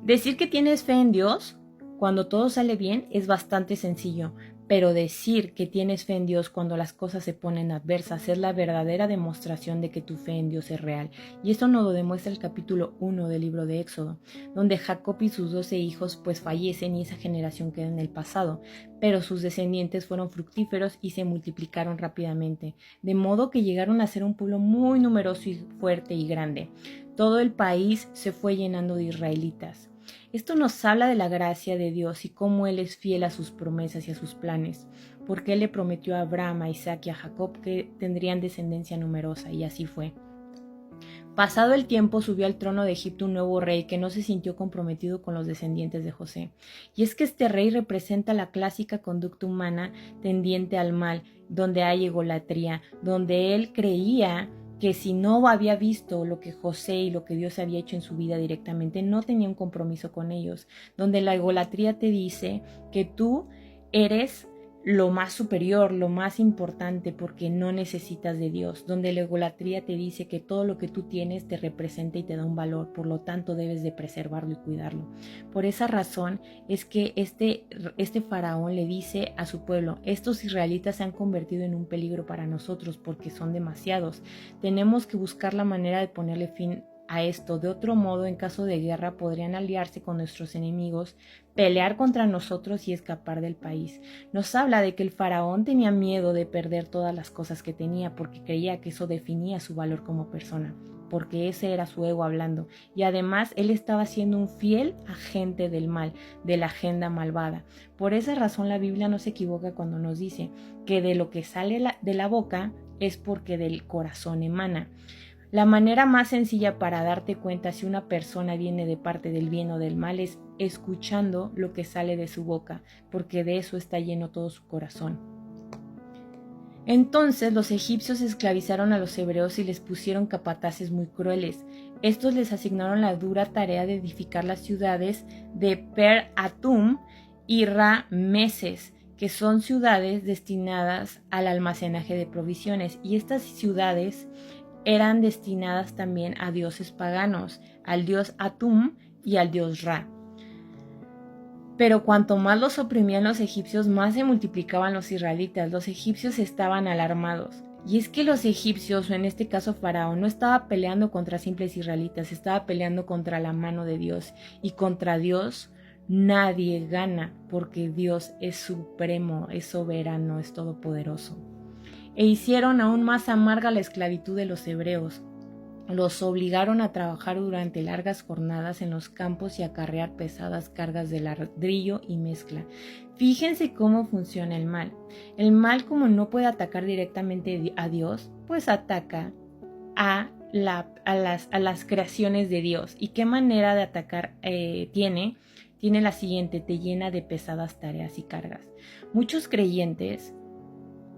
Decir que tienes fe en Dios cuando todo sale bien es bastante sencillo, pero decir que tienes fe en Dios cuando las cosas se ponen adversas es la verdadera demostración de que tu fe en Dios es real. Y esto nos lo demuestra el capítulo 1 del libro de Éxodo, donde Jacob y sus 12 hijos pues fallecen y esa generación queda en el pasado, pero sus descendientes fueron fructíferos y se multiplicaron rápidamente, de modo que llegaron a ser un pueblo muy numeroso y fuerte y grande. Todo el país se fue llenando de israelitas. Esto nos habla de la gracia de Dios y cómo Él es fiel a sus promesas y a sus planes, porque Él le prometió a Abraham, a Isaac y a Jacob que tendrían descendencia numerosa, y así fue. Pasado el tiempo subió al trono de Egipto un nuevo rey que no se sintió comprometido con los descendientes de José. Y es que este rey representa la clásica conducta humana tendiente al mal, donde hay egolatría, donde él creía que si no había visto lo que José y lo que Dios había hecho en su vida directamente, no tenía un compromiso con ellos, donde la egolatría te dice que tú eres lo más superior, lo más importante, porque no necesitas de Dios, donde la egolatría te dice que todo lo que tú tienes te representa y te da un valor, por lo tanto debes de preservarlo y cuidarlo. Por esa razón es que este faraón le dice a su pueblo: estos israelitas se han convertido en un peligro para nosotros porque son demasiados, tenemos que buscar la manera de ponerle fin a esto. De otro modo, en caso de guerra, podrían aliarse con nuestros enemigos, pelear contra nosotros y escapar del país. Nos habla de que el faraón tenía miedo de perder todas las cosas que tenía porque creía que eso definía su valor como persona, porque ese era su ego hablando, y además él estaba siendo un fiel agente del mal, de la agenda malvada. Por esa razón la Biblia no se equivoca cuando nos dice que de lo que sale de la boca es porque del corazón emana. La manera más sencilla para darte cuenta si una persona viene de parte del bien o del mal es escuchando lo que sale de su boca, porque de eso está lleno todo su corazón. Entonces los egipcios esclavizaron a los hebreos y les pusieron capataces muy crueles. Estos les asignaron la dura tarea de edificar las ciudades de Per-Atum y Ra-Meses, que son ciudades destinadas al almacenaje de provisiones, y estas ciudades eran destinadas también a dioses paganos, al dios Atum y al dios Ra. Pero cuanto más los oprimían los egipcios, más se multiplicaban los israelitas. Los egipcios estaban alarmados. Y es que los egipcios, o en este caso Faraón, no estaba peleando contra simples israelitas, estaba peleando contra la mano de Dios. Y contra Dios nadie gana, porque Dios es supremo, es soberano, es todopoderoso. E hicieron aún más amarga la esclavitud de los hebreos. Los obligaron a trabajar durante largas jornadas en los campos y a cargar pesadas cargas de ladrillo y mezcla. Fíjense cómo funciona el mal. El mal, como no puede atacar directamente a Dios, pues ataca a las creaciones de Dios. ¿Y qué manera de atacar tiene? Tiene la siguiente: te llena de pesadas tareas y cargas. Muchos creyentes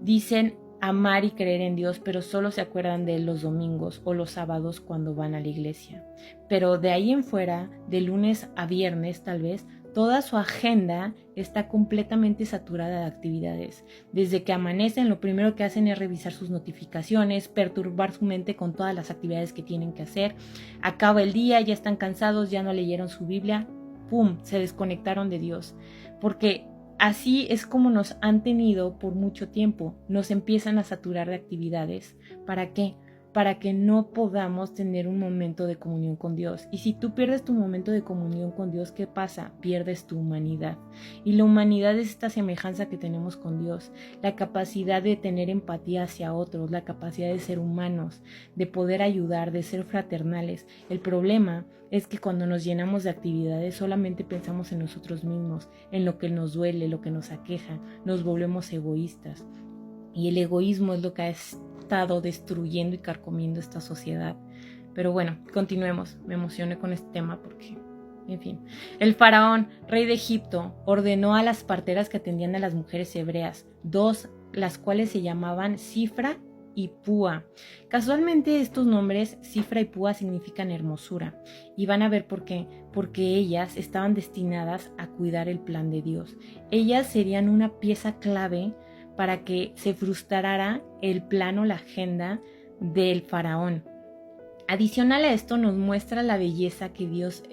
dicen amar y creer en Dios, pero solo se acuerdan de él los domingos o los sábados cuando van a la iglesia. Pero de ahí en fuera, de lunes a viernes tal vez, toda su agenda está completamente saturada de actividades. Desde que amanecen, lo primero que hacen es revisar sus notificaciones, perturbar su mente con todas las actividades que tienen que hacer. Acaba el día, ya están cansados, ya no leyeron su Biblia, ¡pum!, se desconectaron de Dios. Porque así es como nos han tenido por mucho tiempo. Nos empiezan a saturar de actividades. ¿Para qué? Para que no podamos tener un momento de comunión con Dios. Y si tú pierdes tu momento de comunión con Dios, ¿qué pasa? Pierdes tu humanidad. Y la humanidad es esta semejanza que tenemos con Dios. La capacidad de tener empatía hacia otros, la capacidad de ser humanos, de poder ayudar, de ser fraternales. El problema es que cuando nos llenamos de actividades solamente pensamos en nosotros mismos, en lo que nos duele, lo que nos aqueja, nos volvemos egoístas. Y el egoísmo es lo que ha estado destruyendo y carcomiendo esta sociedad. Pero bueno, continuemos. Me emocioné con este tema porque, en fin. El faraón, rey de Egipto, ordenó a las parteras que atendían a las mujeres hebreas, dos, las cuales se llamaban Cifra y Púa. Casualmente estos nombres, Cifra y Púa, significan hermosura. Y van a ver por qué. Porque ellas estaban destinadas a cuidar el plan de Dios. Ellas serían una pieza clave para que se frustrara el plan o la agenda del faraón. Adicional a esto nos muestra la belleza que Dios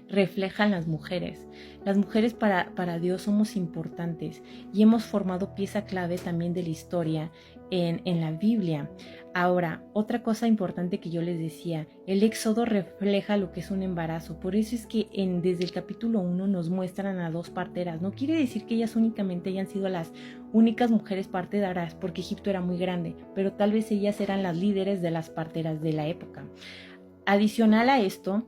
refleja en las mujeres. Las mujeres para Dios somos importantes y hemos formado pieza clave también de la historia en la Biblia. Ahora, otra cosa importante que yo les decía, el Éxodo refleja lo que es un embarazo. Por eso es que desde el capítulo 1 nos muestran a 2 parteras. No quiere decir que ellas únicamente hayan sido las únicas mujeres parteras, porque Egipto era muy grande, pero tal vez ellas eran las líderes de las parteras de la época. Adicional a esto,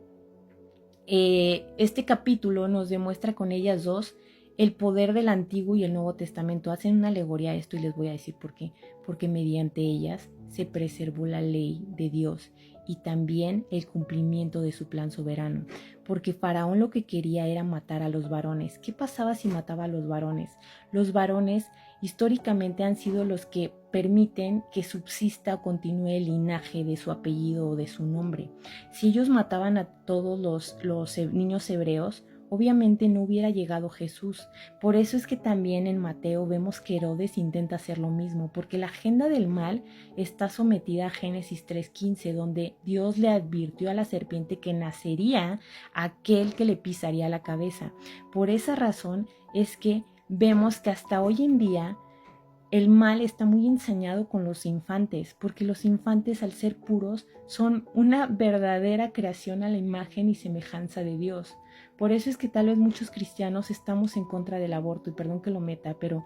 este capítulo nos demuestra con ellas dos el poder del Antiguo y el Nuevo Testamento. Hacen una alegoría a esto y les voy a decir por qué. Porque mediante ellas se preservó la ley de Dios y también el cumplimiento de su plan soberano. Porque Faraón lo que quería era matar a los varones. ¿Qué pasaba si mataba a los varones? Los varones históricamente han sido los que permiten que subsista o continúe el linaje de su apellido o de su nombre. Si ellos mataban a todos los niños hebreos, obviamente no hubiera llegado Jesús. Por eso es que también en Mateo vemos que Herodes intenta hacer lo mismo, porque la agenda del mal está sometida a Génesis 3:15, donde Dios le advirtió a la serpiente que nacería aquel que le pisaría la cabeza. Por esa razón es que vemos que hasta hoy en día el mal está muy ensañado con los infantes, porque los infantes, al ser puros, son una verdadera creación a la imagen y semejanza de Dios. Por eso es que tal vez muchos cristianos estamos en contra del aborto, y perdón que lo meta, pero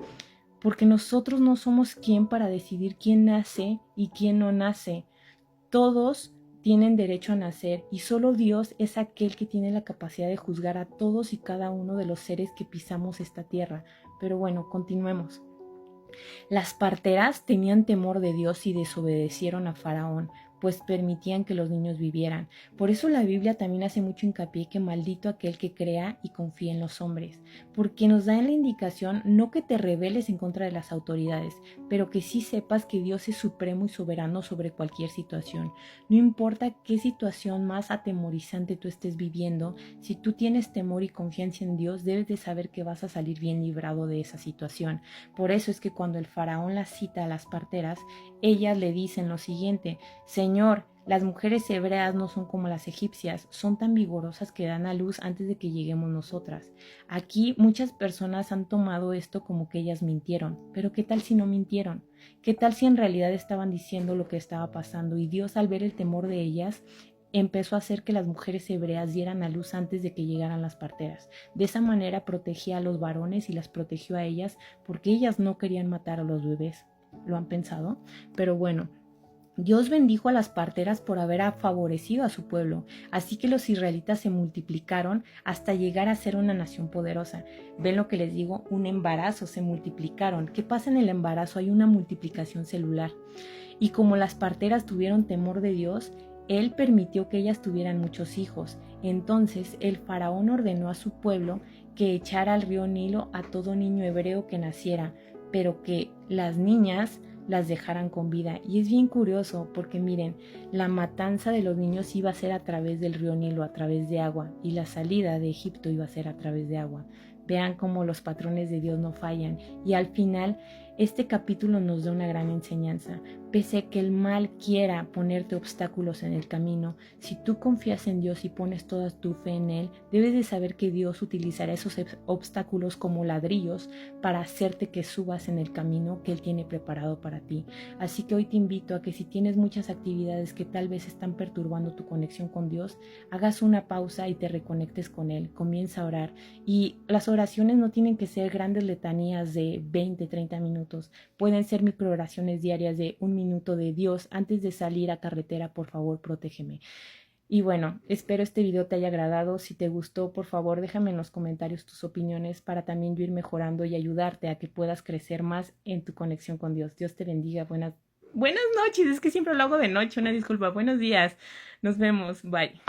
porque nosotros no somos quien para decidir quién nace y quién no nace. Todos tienen derecho a nacer y solo Dios es aquel que tiene la capacidad de juzgar a todos y cada uno de los seres que pisamos esta tierra. Pero bueno, continuemos. Las parteras tenían temor de Dios y desobedecieron a Faraón, pues permitían que los niños vivieran. Por eso la Biblia también hace mucho hincapié que maldito aquel que crea y confía en los hombres, porque nos da la indicación no que te rebeles en contra de las autoridades, pero que sí sepas que Dios es supremo y soberano sobre cualquier situación. No importa qué situación más atemorizante tú estés viviendo, si tú tienes temor y confianza en Dios, debes de saber que vas a salir bien librado de esa situación. Por eso es que cuando el faraón las cita a las parteras, ellas le dicen lo siguiente: Señor, las mujeres hebreas no son como las egipcias, son tan vigorosas que dan a luz antes de que lleguemos nosotras. Aquí muchas personas han tomado esto como que ellas mintieron, pero ¿qué tal si no mintieron? ¿Qué tal si en realidad estaban diciendo lo que estaba pasando y Dios, al ver el temor de ellas, empezó a hacer que las mujeres hebreas dieran a luz antes de que llegaran las parteras? De esa manera protegía a los varones y las protegió a ellas, porque ellas no querían matar a los bebés. ¿Lo han pensado? Pero bueno, Dios bendijo a las parteras por haber favorecido a su pueblo, así que los israelitas se multiplicaron hasta llegar a ser una nación poderosa. ¿Ven lo que les digo? Un embarazo, se multiplicaron. ¿Qué pasa en el embarazo? Hay una multiplicación celular. Y como las parteras tuvieron temor de Dios, Él permitió que ellas tuvieran muchos hijos. Entonces el faraón ordenó a su pueblo que echara al río Nilo a todo niño hebreo que naciera, pero que las niñas las dejaran con vida. Y es bien curioso porque miren, la matanza de los niños iba a ser a través del río Nilo, a través de agua, y la salida de Egipto iba a ser a través de agua. Vean cómo los patrones de Dios no fallan. Y al final, este capítulo nos da una gran enseñanza. Pese a que el mal quiera ponerte obstáculos en el camino, si tú confías en Dios y pones toda tu fe en Él, debes de saber que Dios utilizará esos obstáculos como ladrillos para hacerte que subas en el camino que Él tiene preparado para ti. Así que hoy te invito a que si tienes muchas actividades que tal vez están perturbando tu conexión con Dios, hagas una pausa y te reconectes con Él. Comienza a orar. Y las oraciones no tienen que ser grandes letanías de 20, 30 minutos. Pueden ser microoraciones diarias de 1 minuto de: Dios, antes de salir a carretera, por favor, protégeme. Y bueno, espero este video te haya agradado. Si te gustó, por favor, déjame en los comentarios tus opiniones para también yo ir mejorando y ayudarte a que puedas crecer más en tu conexión con Dios. Dios te bendiga. Buenas noches. Es que siempre lo hago de noche. Una disculpa. Buenos días. Nos vemos. Bye.